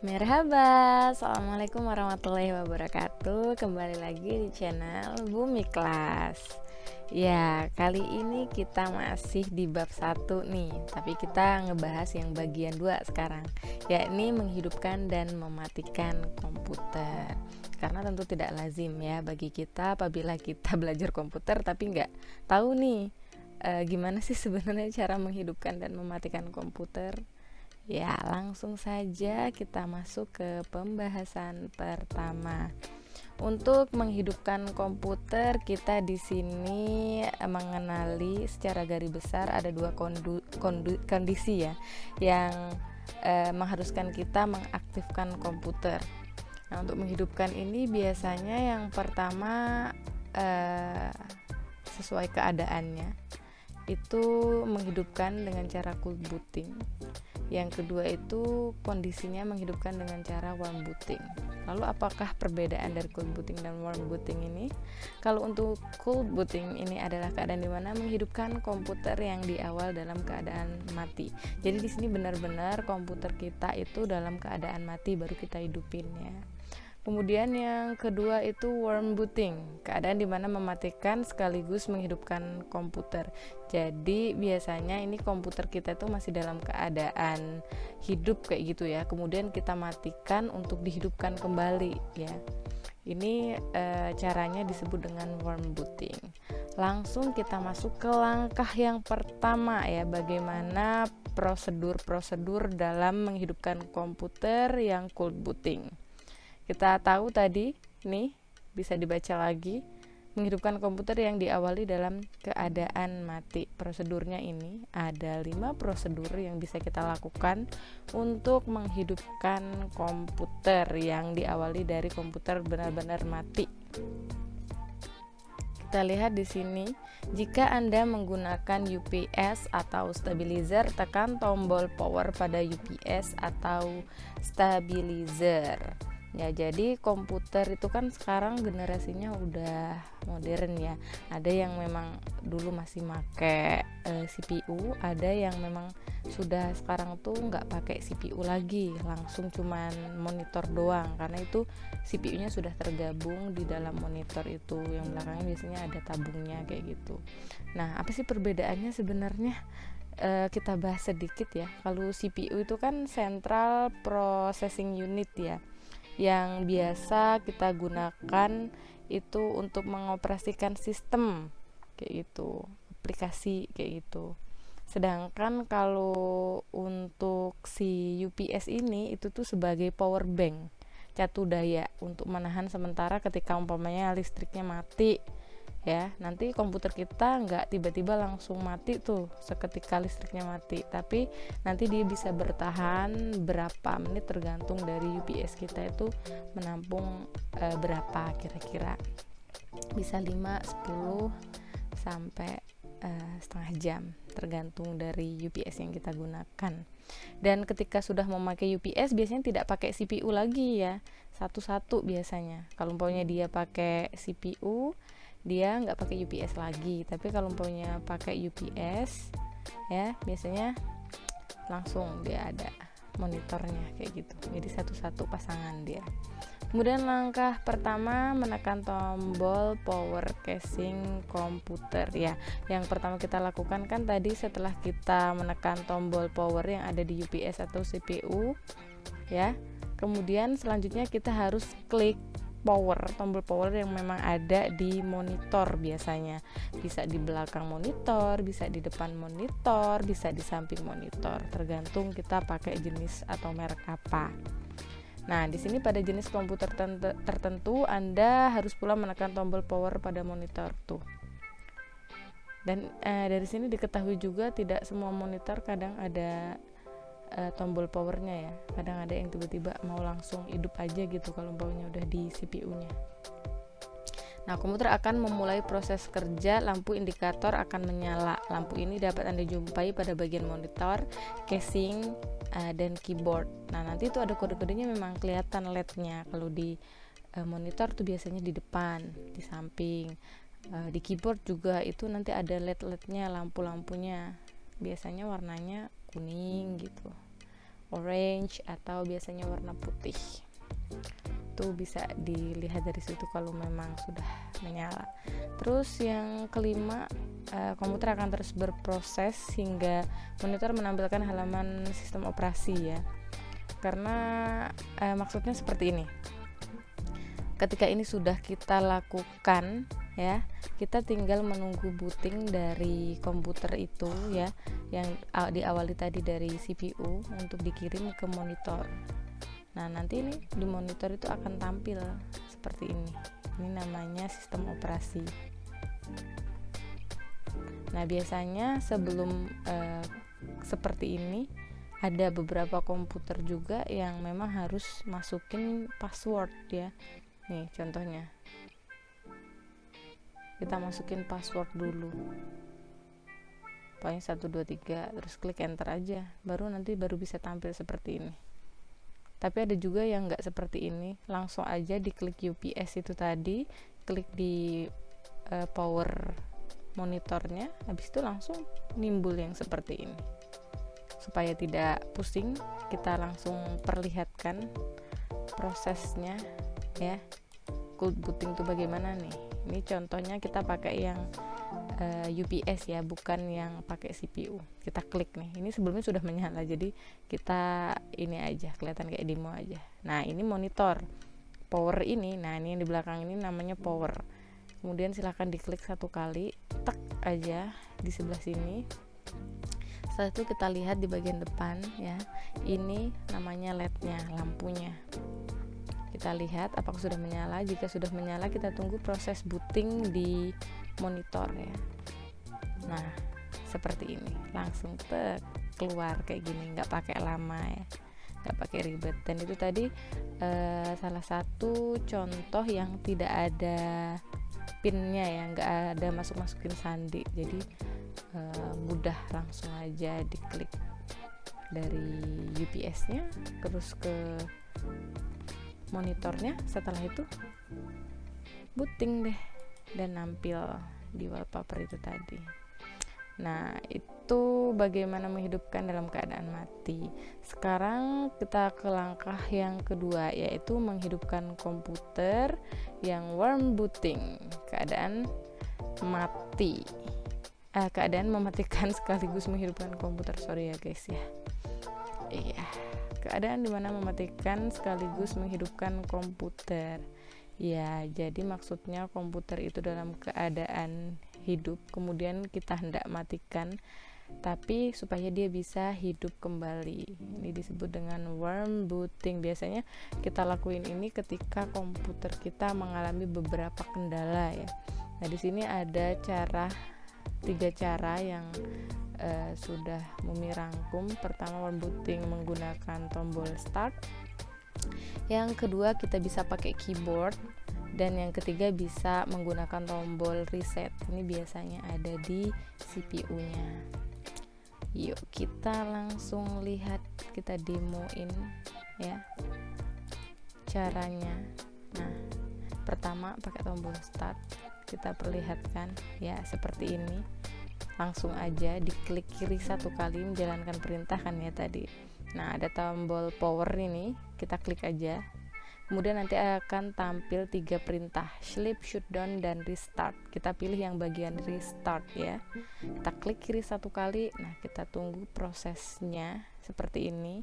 Merhaba, Assalamualaikum warahmatullahi wabarakatuh. Kembali lagi di channel Bumi Kelas. Ya, kali ini kita masih di bab 1 nih, tapi kita ngebahas yang bagian 2 sekarang, yakni menghidupkan dan mematikan komputer. Karena tentu tidak lazim ya bagi kita apabila kita belajar komputer tapi nggak tahu nih gimana sih sebenarnya cara menghidupkan dan mematikan komputer. Ya, langsung saja kita masuk ke pembahasan pertama. Untuk menghidupkan komputer, kita di sini mengenali secara garis besar ada dua kondisi ya, yang mengharuskan kita mengaktifkan komputer. Nah, untuk menghidupkan ini biasanya yang pertama sesuai keadaannya itu menghidupkan dengan cara cold booting. Yang kedua itu kondisinya menghidupkan dengan cara warm booting. Lalu apakah perbedaan dari cold booting dan warm booting ini? Kalau untuk cold booting ini adalah keadaan di mana menghidupkan komputer yang di awal dalam keadaan mati. Jadi di sini benar-benar komputer kita itu dalam keadaan mati baru kita hidupin ya. Kemudian yang kedua itu warm booting, keadaan dimana mematikan sekaligus menghidupkan komputer. Jadi biasanya ini komputer kita itu masih dalam keadaan hidup kayak gitu ya. Kemudian kita matikan untuk dihidupkan kembali ya. Ini caranya disebut dengan warm booting. Langsung kita masuk ke langkah yang pertama ya, bagaimana prosedur-prosedur dalam menghidupkan komputer yang cold booting. Kita tahu tadi nih, bisa dibaca lagi, menghidupkan komputer yang diawali dalam keadaan mati. Prosedurnya ini ada 5 prosedur yang bisa kita lakukan untuk menghidupkan komputer yang diawali dari komputer benar-benar mati. Kita lihat di sini, jika Anda menggunakan UPS atau stabilizer, tekan tombol power pada UPS atau stabilizer. Ya, jadi komputer itu kan sekarang generasinya udah modern ya. Ada yang memang dulu masih pakai CPU, ada yang memang sudah sekarang tuh nggak pakai CPU lagi, langsung cuman monitor doang. Karena itu CPU-nya sudah tergabung di dalam monitor itu, yang belakangnya biasanya ada tabungnya kayak gitu. Nah, apa sih perbedaannya sebenarnya? Kita bahas sedikit ya. Kalau CPU itu kan Central Processing Unit ya, yang biasa kita gunakan itu untuk mengoperasikan sistem kayak gitu, aplikasi kayak gitu. Sedangkan kalau untuk si UPS ini itu tuh sebagai power bank, catu daya untuk menahan sementara ketika umpamanya listriknya mati ya. Nanti komputer kita nggak tiba-tiba langsung mati tuh seketika listriknya mati, tapi nanti dia bisa bertahan berapa menit tergantung dari UPS kita itu menampung berapa, kira-kira bisa 5, 10 sampai setengah jam tergantung dari UPS yang kita gunakan. Dan ketika sudah memakai UPS biasanya tidak pakai CPU lagi ya, satu-satu biasanya. Kalau umpamanya dia pakai CPU, dia nggak pakai UPS lagi. Tapi kalau umpamanya pakai UPS ya, biasanya langsung dia ada monitornya kayak gitu. Jadi satu-satu pasangan dia. Kemudian langkah pertama menekan tombol power casing komputer ya. Yang pertama kita lakukan kan tadi setelah kita menekan tombol power yang ada di UPS atau CPU ya. Kemudian selanjutnya kita harus klik tombol power yang memang ada di monitor biasanya. Bisa di belakang monitor, bisa di depan monitor, bisa di samping monitor, tergantung kita pakai jenis atau merek apa. Nah, di sini pada jenis komputer tertentu Anda harus pula menekan tombol power pada monitor tuh. Dan dari sini diketahui juga tidak semua monitor kadang ada tombol powernya ya. Kadang ada yang tiba-tiba mau langsung hidup aja gitu kalau umpamanya udah di CPU-nya. Nah, komputer akan memulai proses kerja, lampu indikator akan menyala. Lampu ini dapat Anda jumpai pada bagian monitor, casing, dan keyboard. Nah, nanti itu ada kode-kodenya memang kelihatan LED-nya. Kalau di monitor tuh biasanya di depan, di samping. Di keyboard juga itu nanti ada LED-LED-nya, lampu-lampunya. Biasanya warnanya kuning gitu. orange atau biasanya warna putih. Itu bisa dilihat dari situ kalau memang sudah menyala. Terus yang kelima, komputer akan terus berproses hingga monitor menampilkan halaman sistem operasi ya. Karena maksudnya seperti ini. Ketika ini sudah kita lakukan ya, kita tinggal menunggu booting dari komputer itu ya, yang diawali tadi dari CPU untuk dikirim ke monitor. Nah, nanti ini di monitor itu akan tampil seperti ini. Ini namanya sistem operasi. Nah, biasanya sebelum seperti ini ada beberapa komputer juga yang memang harus masukin password ya. Nih contohnya, kita masukin password dulu, pokoknya 1 2 3, terus klik enter aja, baru bisa tampil seperti ini. Tapi ada juga yang nggak seperti ini, langsung aja diklik UPS itu tadi, klik di power monitornya, habis itu langsung nimbul yang seperti ini. Supaya tidak pusing, kita langsung perlihatkan prosesnya ya. Cold booting itu bagaimana nih? Ini contohnya kita pakai yang UPS ya, bukan yang pakai CPU. Kita klik nih, ini sebelumnya sudah menyala, jadi kita ini aja, kelihatan kayak demo aja. Nah, ini monitor power ini. Nah, ini yang di belakang ini namanya power. Kemudian silahkan diklik 1 kali, tek aja di sebelah sini. Setelah itu kita lihat di bagian depan ya, ini namanya LED-nya, lampunya. Kita lihat apakah sudah menyala. Jika sudah menyala, kita tunggu proses booting di monitor ya. Nah, seperti ini, langsung keluar kayak gini, nggak pakai lama ya, nggak pakai ribet. Dan itu tadi salah satu contoh yang tidak ada pinnya ya, nggak ada masukin sandi, jadi mudah, langsung aja diklik dari UPS-nya terus ke monitornya. Setelah itu booting deh dan nampil di wallpaper itu tadi. Nah, itu bagaimana menghidupkan dalam keadaan mati. Sekarang kita ke langkah yang kedua, yaitu menghidupkan komputer yang warm booting, keadaan mati. Keadaan mematikan sekaligus menghidupkan komputer, sorry ya guys ya. Iya, keadaan dimana mematikan sekaligus menghidupkan komputer. Ya, jadi maksudnya komputer itu dalam keadaan hidup, kemudian kita hendak matikan, tapi supaya dia bisa hidup kembali. Ini disebut dengan warm booting. Biasanya kita lakuin ini ketika komputer kita mengalami beberapa kendala ya. Nah, di sini ada 3 cara yang sudah Mumi rangkum. Pertama, warm booting menggunakan tombol start. Yang kedua, kita bisa pakai keyboard. Dan yang ketiga, bisa menggunakan tombol reset. Ini biasanya ada di CPU-nya. Yuk kita langsung lihat, kita demoin ya caranya. Nah, pertama pakai tombol start, kita perlihatkan ya seperti ini. Langsung aja diklik kiri 1 kali menjalankan perintah kan ya tadi. Nah, ada tombol power ini, kita klik aja. Kemudian nanti akan tampil 3 perintah, sleep, shutdown, dan restart. Kita pilih yang bagian restart ya. Kita klik kiri 1 kali. Nah, kita tunggu prosesnya seperti ini.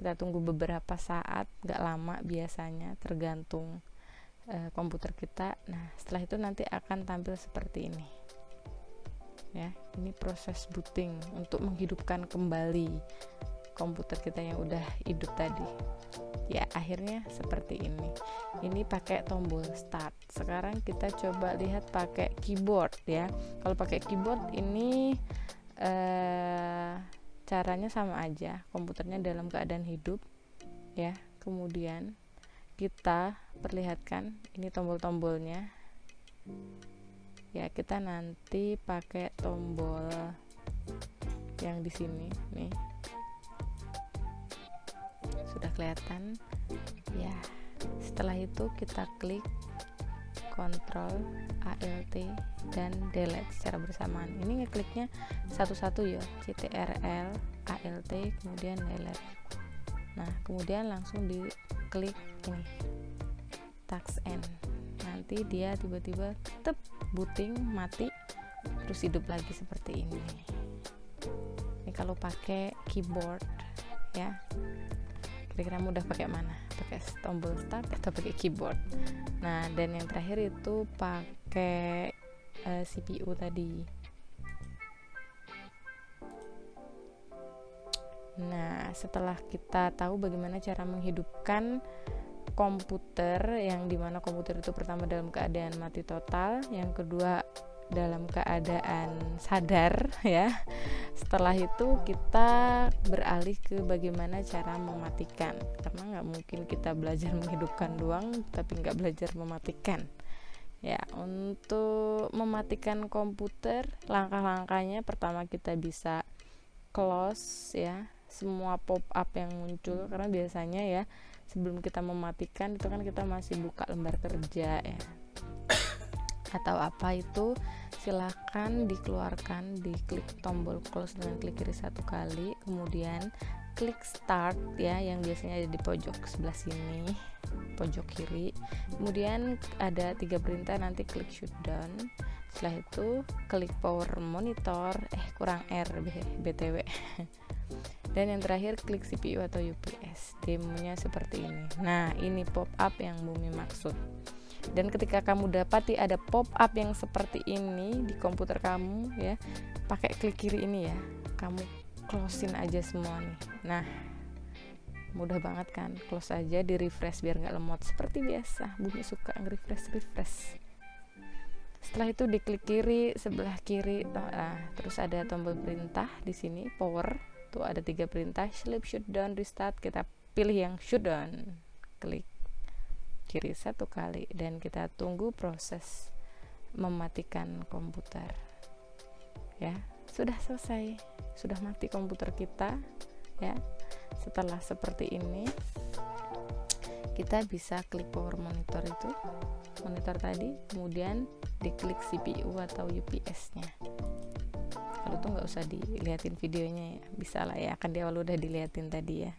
Kita tunggu beberapa saat, gak lama biasanya, tergantung komputer kita. Nah, setelah itu nanti akan tampil seperti ini ya. Ini proses booting untuk menghidupkan kembali komputer kita yang udah hidup tadi ya. Akhirnya seperti ini. Ini pakai tombol start. Sekarang kita coba lihat pakai keyboard ya. Kalau pakai keyboard ini caranya sama aja, komputernya dalam keadaan hidup ya. Kemudian kita perlihatkan ini tombol-tombolnya ya. Kita nanti pakai tombol yang di sini nih, sudah kelihatan ya. Setelah itu kita klik Ctrl, Alt, dan Delete secara bersamaan. Ini ngekliknya satu-satu ya, Ctrl, Alt, kemudian Delete. Nah, kemudian langsung diklik ini task end. Nanti dia tiba-tiba booting mati, terus hidup lagi seperti ini. Ini kalau pakai keyboard ya. Kira-kira mudah pakai mana? Pakai tombol start atau pakai keyboard? Nah, dan yang terakhir itu pakai CPU tadi. Nah, setelah kita tahu bagaimana cara menghidupkan komputer, yang dimana komputer itu pertama dalam keadaan mati total, yang kedua dalam keadaan sadar ya. Setelah itu kita beralih ke bagaimana cara mematikan, karena nggak mungkin kita belajar menghidupkan doang tapi nggak belajar mematikan ya. Untuk mematikan komputer, langkah-langkahnya pertama kita bisa close ya semua pop-up yang muncul, karena biasanya ya sebelum kita mematikan itu kan kita masih buka lembar kerja ya atau apa itu, silahkan dikeluarkan, diklik tombol close dengan klik kiri 1 kali, kemudian klik start ya yang biasanya ada di pojok sebelah sini, pojok kiri, kemudian ada 3 perintah, nanti klik shutdown, setelah itu klik power monitor, kurang R btw dan yang terakhir klik CPU atau UPS. Demonya seperti ini. Nah, ini pop up yang Bumi maksud. Dan ketika kamu dapati ada pop up yang seperti ini di komputer kamu ya, pakai klik kiri ini ya, kamu closein aja semua nih. Nah, mudah banget kan, close aja, di refresh biar nggak lemot seperti biasa. Bumi suka refresh. Setelah itu diklik kiri sebelah kiri, terus ada tombol perintah di sini power. Tuh ada 3 perintah, sleep, shutdown, restart. Kita pilih yang shutdown, klik kiri 1 kali, dan kita tunggu proses mematikan komputer ya. Sudah selesai, sudah mati komputer kita ya. Setelah seperti ini kita bisa klik power monitor itu, monitor tadi, kemudian diklik CPU atau UPS nya. Kalau tuh nggak usah dilihatin videonya ya, bisa lah ya, kan di awal udah dilihatin tadi ya.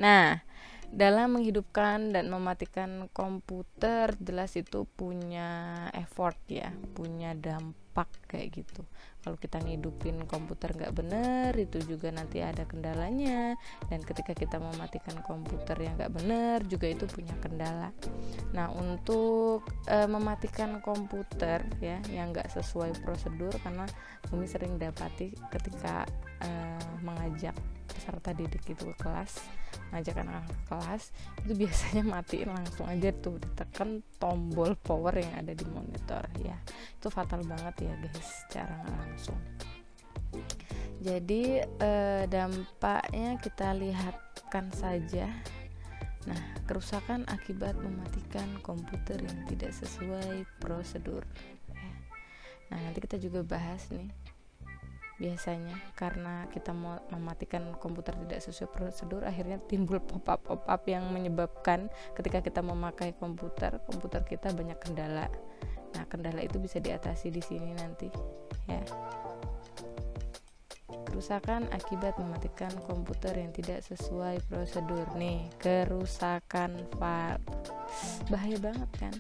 Nah, dalam menghidupkan dan mematikan komputer jelas itu punya effort ya, punya dampak kayak gitu. Kalau kita ngidupin komputer nggak bener, itu juga nanti ada kendalanya, dan ketika kita mematikan komputer yang nggak bener juga itu punya kendala. Nah, untuk mematikan komputer ya yang nggak sesuai prosedur, karena Bumi sering dapati ketika mengajak peserta didik itu ke kelas, ngajak anak-anak ke kelas, itu biasanya matiin langsung aja tuh, ditekan tombol power yang ada di monitor ya. Itu fatal banget ya guys, secara nggak langsung. Jadi dampaknya kita lihatkan saja. Nah, kerusakan akibat mematikan komputer yang tidak sesuai prosedur. Nah, nanti kita juga bahas nih. Biasanya karena kita mau mematikan komputer tidak sesuai prosedur, akhirnya timbul pop-up yang menyebabkan ketika kita memakai komputer kita banyak kendala. Nah, kendala itu bisa diatasi di sini nanti ya. Kerusakan akibat mematikan komputer yang tidak sesuai prosedur. Nih, kerusakan file. Bahaya banget kan?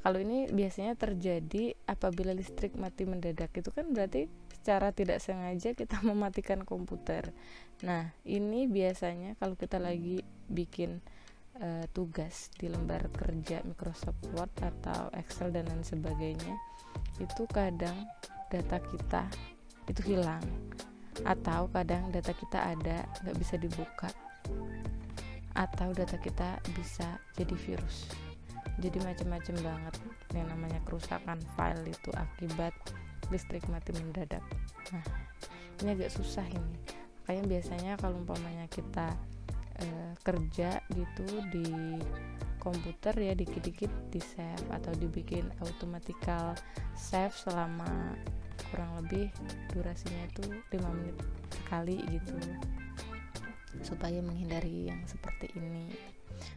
Kalau ini biasanya terjadi apabila listrik mati mendadak. Itu kan berarti secara tidak sengaja kita mematikan komputer. Nah, ini biasanya kalau kita lagi bikin tugas di lembar kerja Microsoft Word atau Excel dan lain sebagainya, itu kadang data kita itu hilang, atau kadang data kita ada nggak bisa dibuka, atau data kita bisa jadi virus. Jadi macam-macam banget yang namanya kerusakan file itu akibat listrik mati mendadak. Nah, ini agak susah ini. Makanya biasanya kalau umpamanya kita kerja gitu di komputer ya, dikit-dikit di save atau dibikin automatical save selama kurang lebih durasinya itu 5 menit sekali gitu, supaya menghindari yang seperti ini.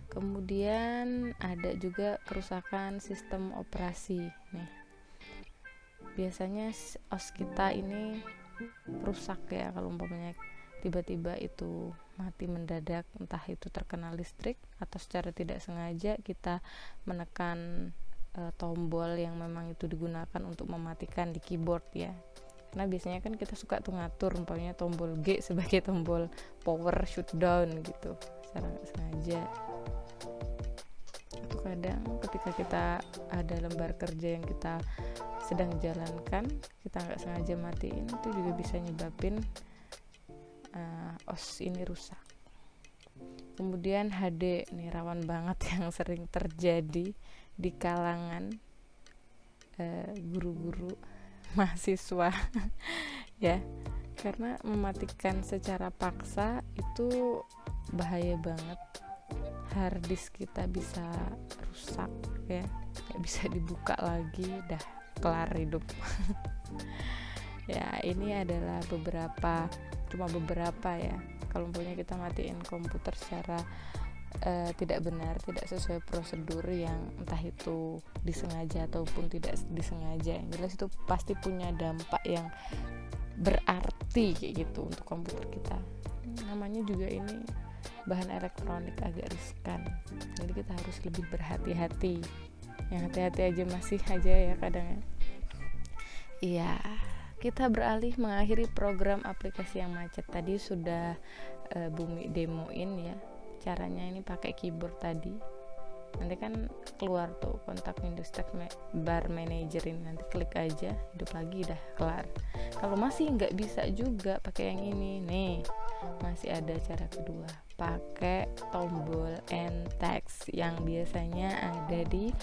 Kemudian ada juga kerusakan sistem operasi nih. Biasanya OS kita ini rusak ya, kalau umpamanya tiba-tiba itu mati mendadak, entah itu terkena listrik atau secara tidak sengaja kita menekan tombol yang memang itu digunakan untuk mematikan di keyboard ya. Karena biasanya kan kita suka tuh ngatur umpamanya tombol G sebagai tombol power shutdown gitu secara nggak sengaja. Itu kadang ketika kita ada lembar kerja yang kita sedang jalankan, kita nggak sengaja matiin, itu juga bisa nyebabin OS ini rusak. Kemudian HD nih rawan banget yang sering terjadi di kalangan guru-guru mahasiswa ya, karena mematikan secara paksa itu bahaya banget. Harddisk kita bisa rusak ya, nggak bisa dibuka lagi, dah kelar hidup. Ya ini adalah cuma beberapa ya. Kalau punya kita matiin komputer secara tidak benar, tidak sesuai prosedur yang entah itu disengaja ataupun tidak disengaja, yang jelas itu pasti punya dampak yang berarti kayak gitu untuk komputer kita. Namanya juga ini bahan elektronik agak riskan, jadi kita harus lebih berhati-hati. Yang hati-hati aja masih aja ya kadang ya. Iya, kita beralih mengakhiri program aplikasi yang macet. Tadi sudah Bumi demoin ya caranya ini pakai keyboard tadi. Nanti kan keluar tuh kontak Windows Bar Manager ini, nanti klik aja, hidup lagi, dah kelar. Kalau masih nggak bisa juga pakai yang ini nih, masih ada cara kedua, pakai tombol End Text yang biasanya ada di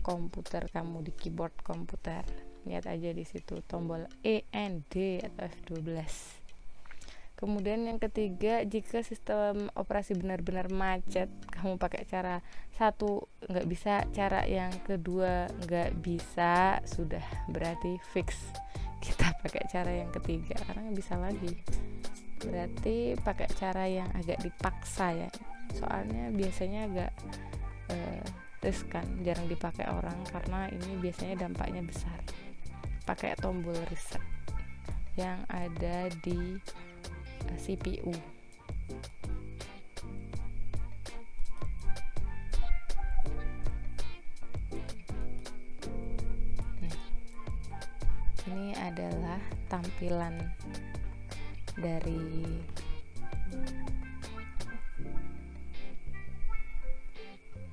komputer kamu, di keyboard komputer. Lihat aja di situ tombol END atau F12. Kemudian yang ketiga, jika sistem operasi benar-benar macet, kamu pakai cara satu nggak bisa, cara yang kedua nggak bisa, sudah berarti fix. Kita pakai cara yang ketiga karena nggak bisa lagi. Berarti pakai cara yang agak dipaksa ya. Soalnya biasanya agak riskan, jarang dipakai orang karena ini biasanya dampaknya besar. Pakai tombol reset yang ada di CPU. Ini adalah tampilan dari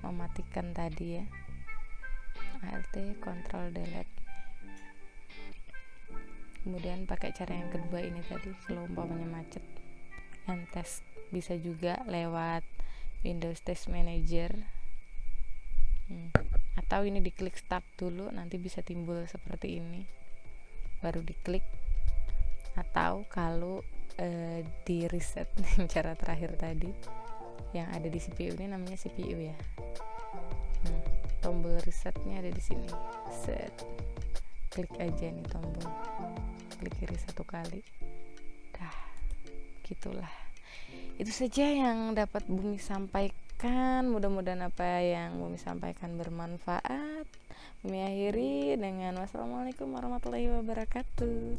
mematikan tadi ya, Alt Ctrl Delete. Kemudian pakai cara yang kedua ini tadi, kalau umpamanya macet, End Text. Bisa juga lewat Windows Test Manager, atau ini diklik start dulu, nanti bisa timbul seperti ini, baru diklik. Atau kalau di reset cara terakhir tadi yang ada di CPU, ini namanya CPU ya, tombol resetnya ada di sini, set, klik aja nih tombol, klik kiri satu kali, dah gitulah. Itu saja yang dapat Bumi sampaikan, mudah-mudahan apa yang Bumi sampaikan bermanfaat. Bumi akhiri dengan wassalamualaikum warahmatullahi wabarakatuh.